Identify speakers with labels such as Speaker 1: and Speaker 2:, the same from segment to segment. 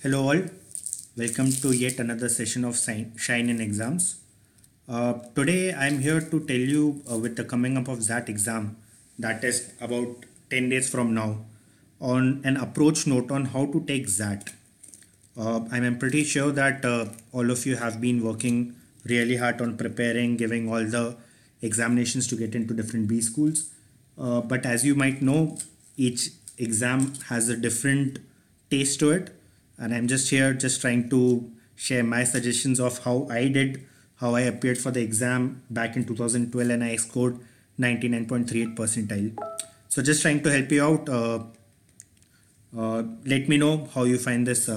Speaker 1: Hello all, welcome to yet another session of Shine in Exams. Today I'm here to tell you with the coming up of that exam that is about 10 days from now on an approach note on how to take XAT. I'm pretty sure that all of you have been working really hard on preparing, giving all the examinations to get into different B schools. But as you might know, each exam has a different taste to it. And I'm just here just trying to share my suggestions of how I did, how I appeared for the exam back in 2012 and I scored 99.38 percentile. So just trying to help you out. Let me know how you find this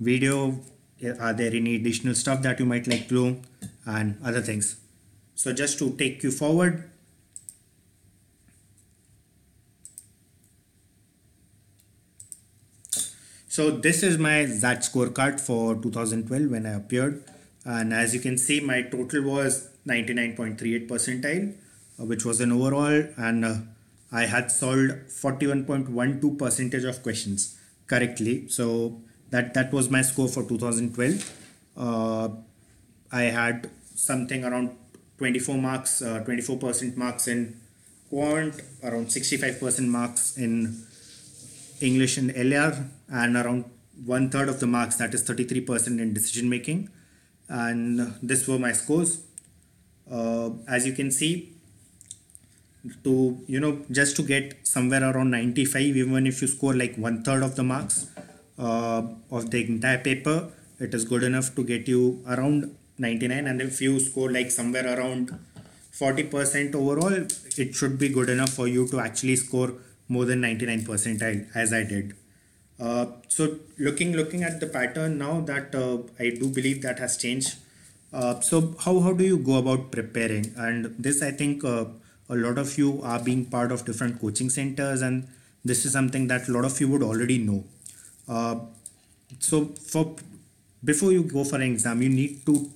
Speaker 1: video. Are there any additional stuff that you might like to know and other things? So just to take you forward, so this is my XAT scorecard for 2012 when I appeared, and as you can see my total was 99.38 percentile, which was an overall, and I had solved 41.12 percentage of questions correctly. So that was my score for 2012. I had something around 24 marks, 24% marks in Quant, around 65% marks in English and LR, and around one third of the marks, that is 33% in decision making. And this were my scores. As you can see, to just to get somewhere around 95, even if you score like one third of the marks of the entire paper, it is good enough to get you around 99. And if you score like somewhere around 40% overall, it should be good enough for you to actually score more than 99 percentile, as I did. So looking at the pattern now, that I do believe that has changed. So how do you go about preparing? And this, I think a lot of you are being part of different coaching centers, and this is something that a lot of you would already know. So before you go for an exam, you need to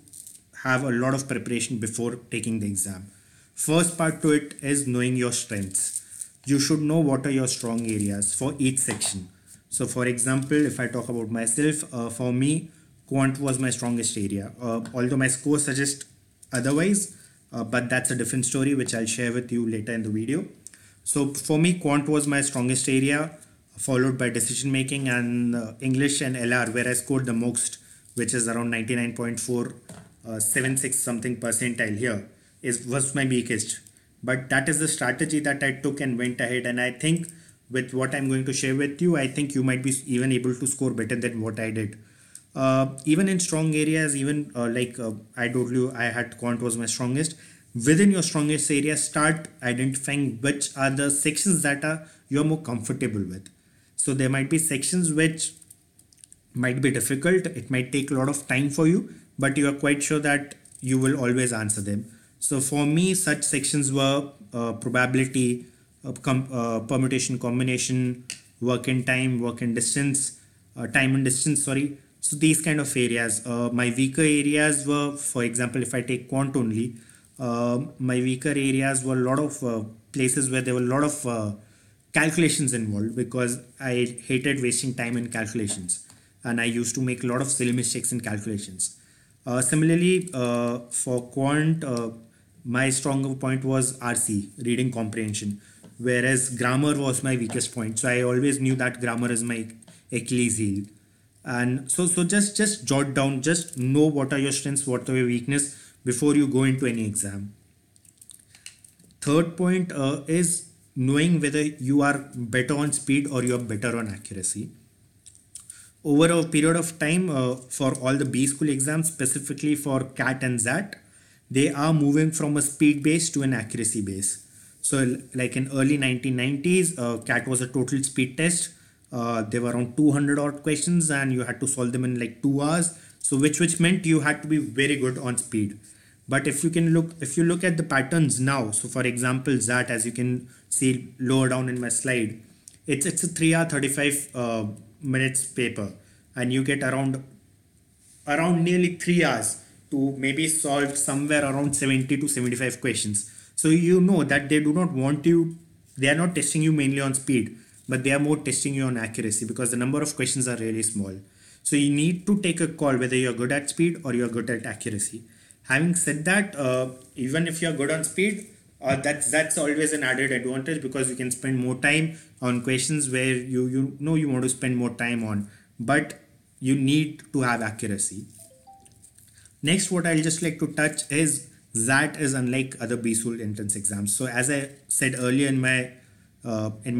Speaker 1: have a lot of preparation before taking the exam. First part to it is knowing your strengths. You should know what are your strong areas for each section. So for example, if I talk about myself, for me, Quant was my strongest area, although my score suggests otherwise, but that's a different story which I'll share with you later in the video. So for me, Quant was my strongest area, followed by decision making and English and LR, where I scored the most, which is around 99.476 something percentile here, was my weakest. But that is the strategy that I took and went ahead, and I think with what I'm going to share with you, I think you might be even able to score better than what I did. Even in strong areas, even I told you, I had Quant was my strongest. Within your strongest area, start identifying which are the sections that you're more comfortable with. So there might be sections which might be difficult. It might take a lot of time for you, but you are quite sure that you will always answer them. So for me, such sections were probability, permutation, combination, work and time, work and distance, time and distance, sorry. So these kind of areas. My weaker areas were, for example, if I take Quant only, my weaker areas were a lot of places where there were a lot of calculations involved, because I hated wasting time in calculations, and I used to make a lot of silly mistakes in calculations. Similarly, for Quant, my stronger point was RC, reading comprehension, whereas grammar was my weakest point. So I always knew that grammar is my Achilles heel. And so just jot down, just know what are your strengths, what are your weakness before you go into any exam. Third point is knowing whether you are better on speed or you are better on accuracy. Over a period of time, for all the B school exams, specifically for CAT and XAT, they are moving from a speed base to an accuracy base. So like in early 1990s, CAT was a total speed test. There were around 200 odd questions and you had to solve them in like 2 hours. So which meant you had to be very good on speed. But if you look at the patterns now, so for example, XAT, as you can see lower down in my slide, it's a 3 hour 35 minutes paper, and you get around nearly 3 hours to maybe solve somewhere around 70 to 75 questions. So you know that they do not want you, they are not testing you mainly on speed, but they are more testing you on accuracy because the number of questions are really small. So you need to take a call whether you're good at speed or you're good at accuracy. Having said that, even if you're good on speed, that's always an added advantage, because you can spend more time on questions where you know you want to spend more time on, but you need to have accuracy. Next, what I'll just like to touch is XAT is unlike other B-School entrance exams. So as I said earlier in my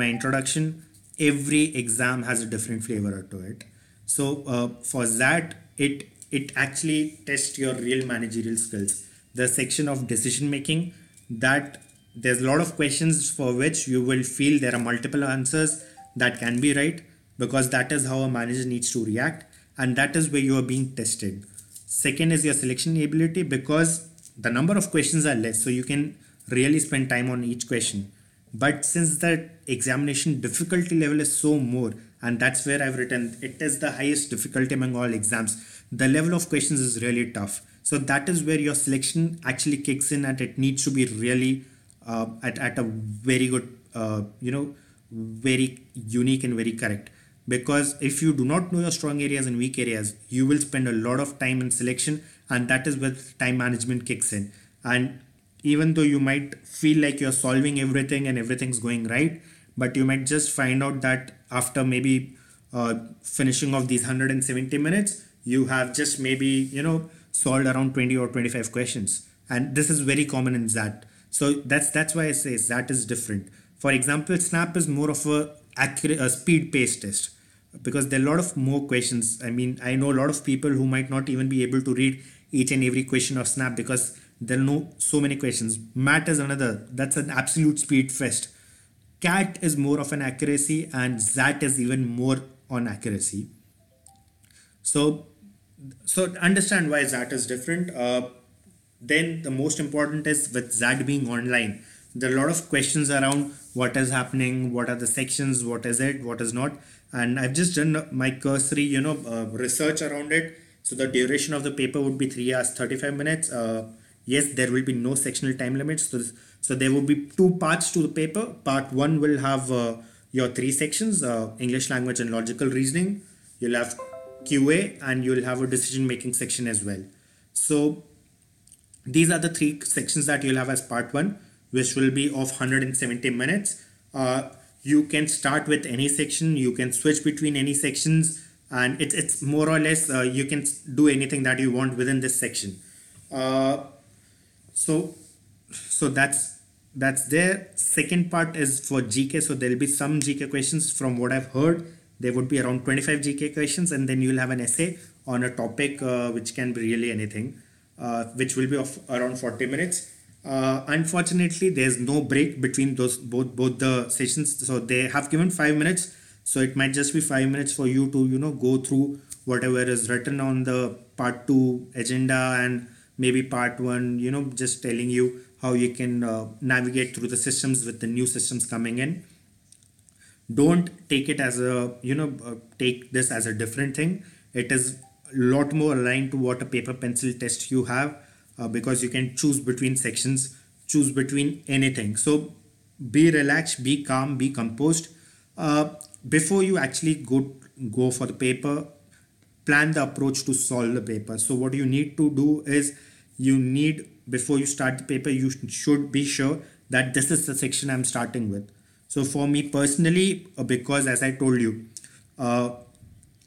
Speaker 1: introduction, every exam has a different flavor to it. So for XAT, it actually tests your real managerial skills. The section of decision making, that there's a lot of questions for which you will feel there are multiple answers that can be right, because that is how a manager needs to react, and that is where you are being tested. Second is your selection ability, because the number of questions are less, so you can really spend time on each question. But since the examination difficulty level is so more, and that's where I've written it is the highest difficulty among all exams, the level of questions is really tough. So that is where your selection actually kicks in, and it needs to be really at a very good, very unique and very correct. Because if you do not know your strong areas and weak areas, you will spend a lot of time in selection, and that is where time management kicks in. And even though you might feel like you're solving everything and everything's going right, but you might just find out that after maybe finishing off these 170 minutes, you have just maybe solved around 20 or 25 questions, and this is very common in XAT. So that's why I say XAT is different. For example, SNAP is more of a speed pace test, because there are a lot of more questions. I mean, I know a lot of people who might not even be able to read each and every question of SNAP, because there are so many questions. MAT is another, that's an absolute speed fest. CAT is more of an accuracy, and XAT is even more on accuracy. So understand why XAT is different. Then the most important is with XAT being online, there are a lot of questions around what is happening, what are the sections, what is it, what is not. And I've just done my cursory research around it. So the duration of the paper would be 3 hours 35 minutes. Yes, there will be no sectional time limits. So there will be two parts to the paper. Part 1 will have your 3 sections, English language and logical reasoning. You'll have QA, and you'll have a decision making section as well. So these are the 3 sections that you'll have as part 1, which will be of 170 minutes. You can start with any section, you can switch between any sections, and it's more or less you can do anything that you want within this section. So that's there. Second part is for GK. So there'll be some GK questions. From what I've heard, there would be around 25 GK questions, and then you'll have an essay on a topic which can be really anything, which will be of around 40 minutes. Unfortunately, there's no break between those both the sessions. So they have given 5 minutes. So it might just be 5 minutes for you to go through whatever is written on the part 2 agenda, and maybe part 1 just telling you how you can navigate through the systems with the new systems coming in. Don't take it as a take this as a different thing. It is a lot more aligned to what a paper pencil test you have, because you can choose between sections, choose between anything. So be relaxed, be calm, be composed. Before you actually go for the paper, plan the approach to solve the paper. So what you need to do is, before you start the paper, you should be sure that this is the section I'm starting with. So for me personally, because as I told you,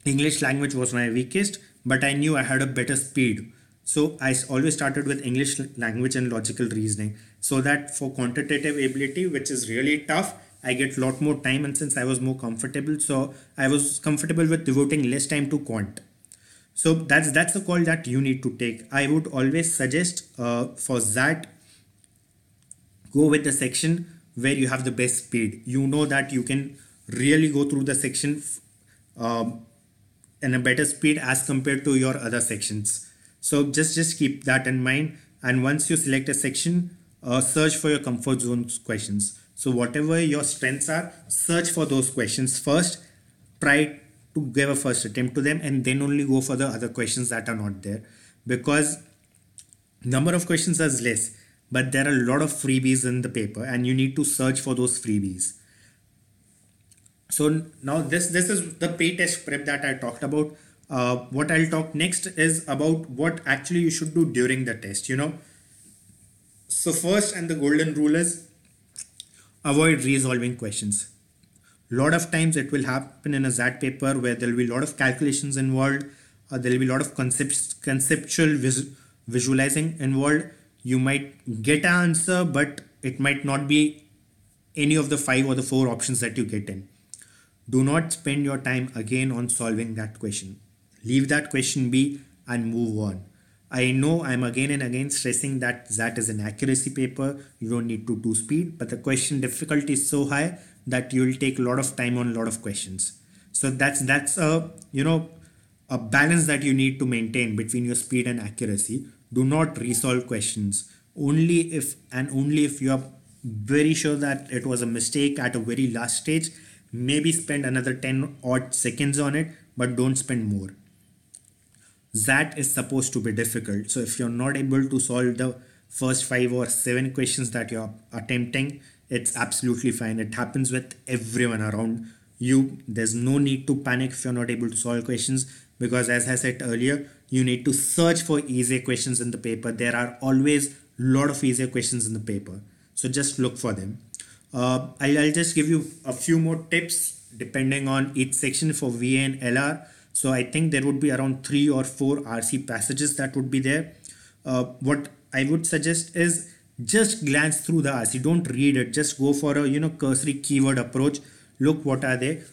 Speaker 1: English language was my weakest, but I knew I had a better speed. So I always started with English language and logical reasoning, so that for quantitative ability, which is really tough, I get a lot more time. And since I was more comfortable, so I was comfortable with devoting less time to quant. So that's the call that you need to take. I would always suggest for that, go with the section where you have the best speed. You know that you can really go through the section in a better speed as compared to your other sections. So just keep that in mind. And once you select a section, search for your comfort zone questions. So whatever your strengths are, search for those questions first. Try to give a first attempt to them, and then only go for the other questions that are not there, because number of questions is less, but there are a lot of freebies in the paper, and you need to search for those freebies. So now this is the pre-test prep that I talked about. What I'll talk next is about what actually you should do during the test, you know. So first, and the golden rule is avoid resolving questions. A lot of times it will happen in a XAT paper where there will be a lot of calculations involved. There will be a lot of conceptual visualizing involved. You might get an answer, but it might not be any of the 5 or the 4 options that you get in. Do not spend your time again on solving that question. Leave that question be and move on. I know I'm again and again stressing that that is an accuracy paper. You don't need to do speed, but the question difficulty is so high that you'll take a lot of time on a lot of questions. So that's a, you know, a balance that you need to maintain between your speed and accuracy. Do not resolve questions. Only if you are very sure that it was a mistake at a very last stage, maybe spend another 10 odd seconds on it, but don't spend more. XAT is supposed to be difficult. So if you're not able to solve the first 5 or 7 questions that you're attempting, it's absolutely fine. It happens with everyone around you. There's no need to panic if you're not able to solve questions, because as I said earlier, you need to search for easier questions in the paper. There are always a lot of easier questions in the paper. So just look for them. I'll just give you a few more tips depending on each section for VA and LR. So I think there would be around 3 or 4 RC passages that would be there. What I would suggest is just glance through the RC. Don't read it. Just go for a cursory keyword approach. Look what are they.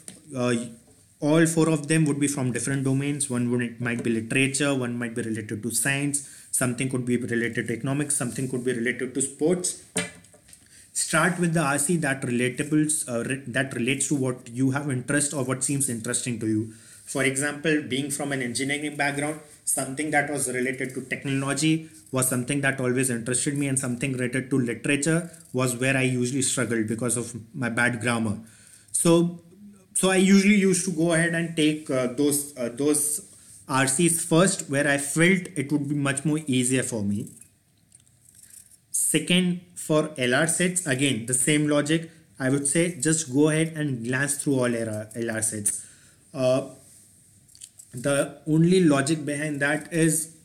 Speaker 1: All 4 of them would be from different domains. It might be literature, one might be related to science, something could be related to economics, something could be related to sports. Start with the RC that relates to what you have interest or what seems interesting to you. For example, being from an engineering background, something that was related to technology was something that always interested me, and something related to literature was where I usually struggled because of my bad grammar. So I usually used to go ahead and take those RCs first, where I felt it would be much more easier for me. Second, for LR sets, again the same logic. I would say just go ahead and glance through all LR sets. The only logic behind that is,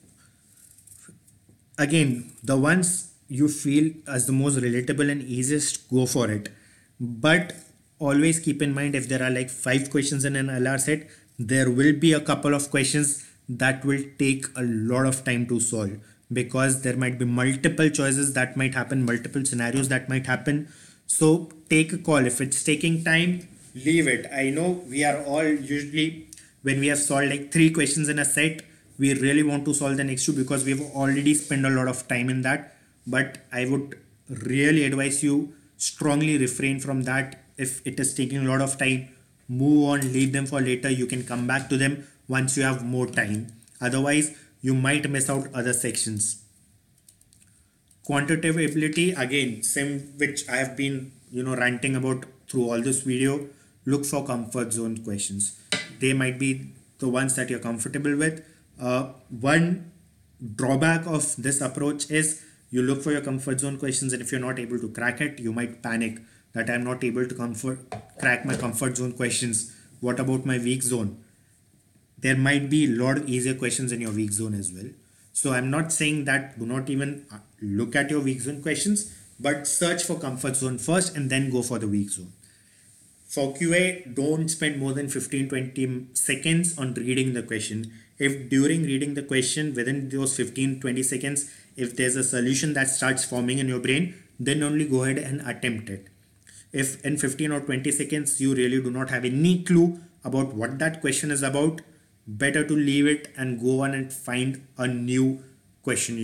Speaker 1: again, the ones you feel as the most relatable and easiest, go for it. But always keep in mind, if there are like 5 questions in an LR set, there will be a couple of questions that will take a lot of time to solve, because there might be multiple choices that might happen, multiple scenarios that might happen. So take a call. If it's taking time, leave it. I know we are all usually, when we have solved like 3 questions in a set, we really want to solve the next 2 because we've already spent a lot of time in that. But I would really advise you strongly refrain from that. If it is taking a lot of time, move on, leave them for later. You can come back to them once you have more time. Otherwise, you might miss out other sections. Quantitative ability, again, same which I have been ranting about through all this video. Look for comfort zone questions. They might be the ones that you're comfortable with. One drawback of this approach is you look for your comfort zone questions, and if you're not able to crack it, you might panic that I'm not able to crack my comfort zone questions. What about my weak zone? There might be a lot of easier questions in your weak zone as well. So I'm not saying that do not even look at your weak zone questions, but search for comfort zone first and then go for the weak zone. For QA, don't spend more than 15-20 seconds on reading the question. If during reading the question, within those 15-20 seconds, if there's a solution that starts forming in your brain, then only go ahead and attempt it. If in 15 or 20 seconds you really do not have any clue about what that question is about, better to leave it and go on and find a new question.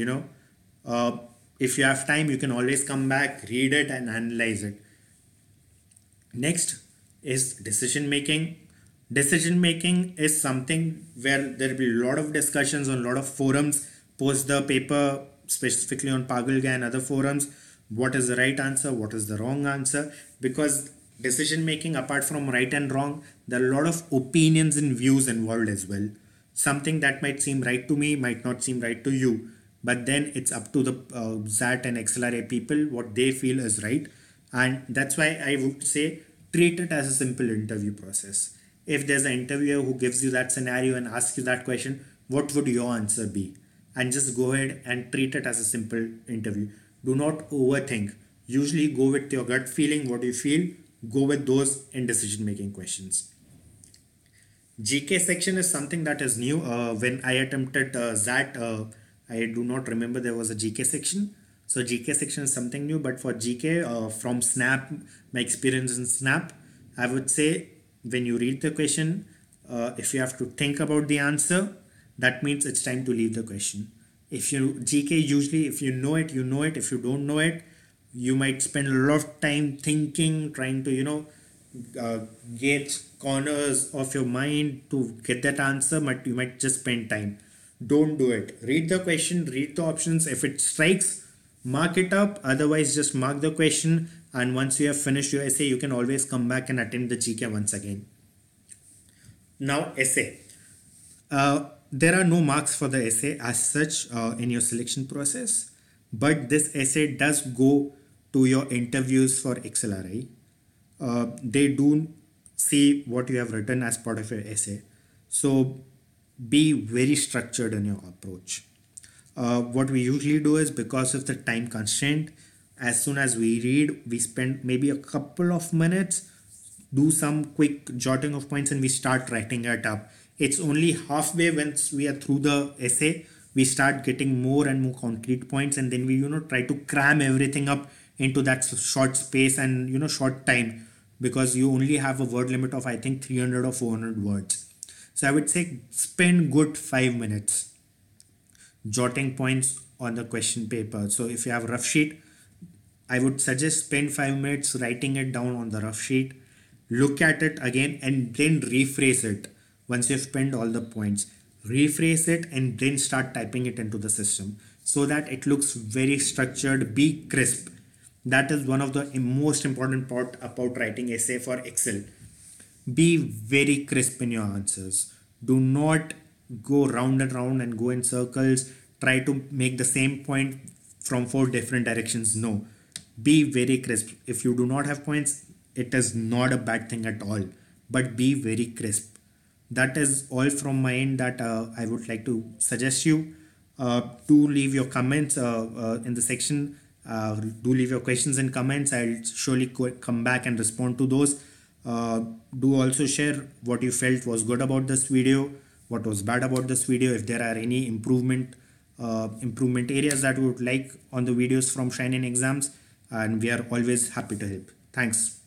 Speaker 1: If you have time, you can always come back, read it and analyze it. Next is decision making. Decision making is something where there will be a lot of discussions on a lot of forums post the paper, specifically on Pagalga and other forums. What is the right answer? What is the wrong answer? Because decision making, apart from right and wrong, there are a lot of opinions and views involved as well. Something that might seem right to me might not seem right to you, but then it's up to the XAT and XLRA people what they feel is right. And that's why I would say treat it as a simple interview process. if there's an interviewer who gives you that scenario and asks you that question, what would your answer be? And just go ahead and treat it as a simple interview. Do not overthink. Usually go with your gut feeling, what you feel, go with those in decision making questions. GK section is something that is new. When I attempted XAT, I do not remember there was a GK section. So GK section is something new, but for GK from Snap, my experience in Snap, I would say when you read the question, if you have to think about the answer, that means it's time to leave the question. If you GK, usually if you know it, you know it. If you don't know it, you might spend a lot of time thinking, trying to uh, gauge corners of your mind to get that answer, but you might just spend time. Don't do it. Read the question, read the options. If it strikes, mark it up. Otherwise, just mark the question. And once you have finished your essay, you can always come back and attempt the GK once again. Now, essay. There are no marks for the essay as such in your selection process, but this essay does go to your interviews for XLRI. They do see what you have written as part of your essay. So be very structured in your approach. What we usually do is, because of the time constraint, as soon as we read, we spend maybe a couple of minutes, do some quick jotting of points, and we start writing it up. It's only halfway once we are through the essay, we start getting more and more concrete points, and then we try to cram everything up into that short space and short time, because you only have a word limit of I think 300 or 400 words. So I would say spend good 5 minutes jotting points on the question paper. So if you have a rough sheet, I would suggest spend 5 minutes writing it down on the rough sheet, look at it again, and then rephrase it. Once you've spent all the points, rephrase it and then start typing it into the system so that it looks very structured. Be crisp. That is one of the most important part about writing essay for Excel. Be very crisp in your answers. Do not go round and round and go in circles. Try to make the same point from 4 different directions. No. Be very crisp. If you do not have points, it is not a bad thing at all. But be very crisp. That is all from my end that I would like to suggest you. Do leave your comments in the section. Do leave your questions and comments. I'll surely come back and respond to those. Do also share what you felt was good about this video, what was bad about this video, if there are any improvement areas that you would like on the videos from Shine in Exams, and we are always happy to help. Thanks.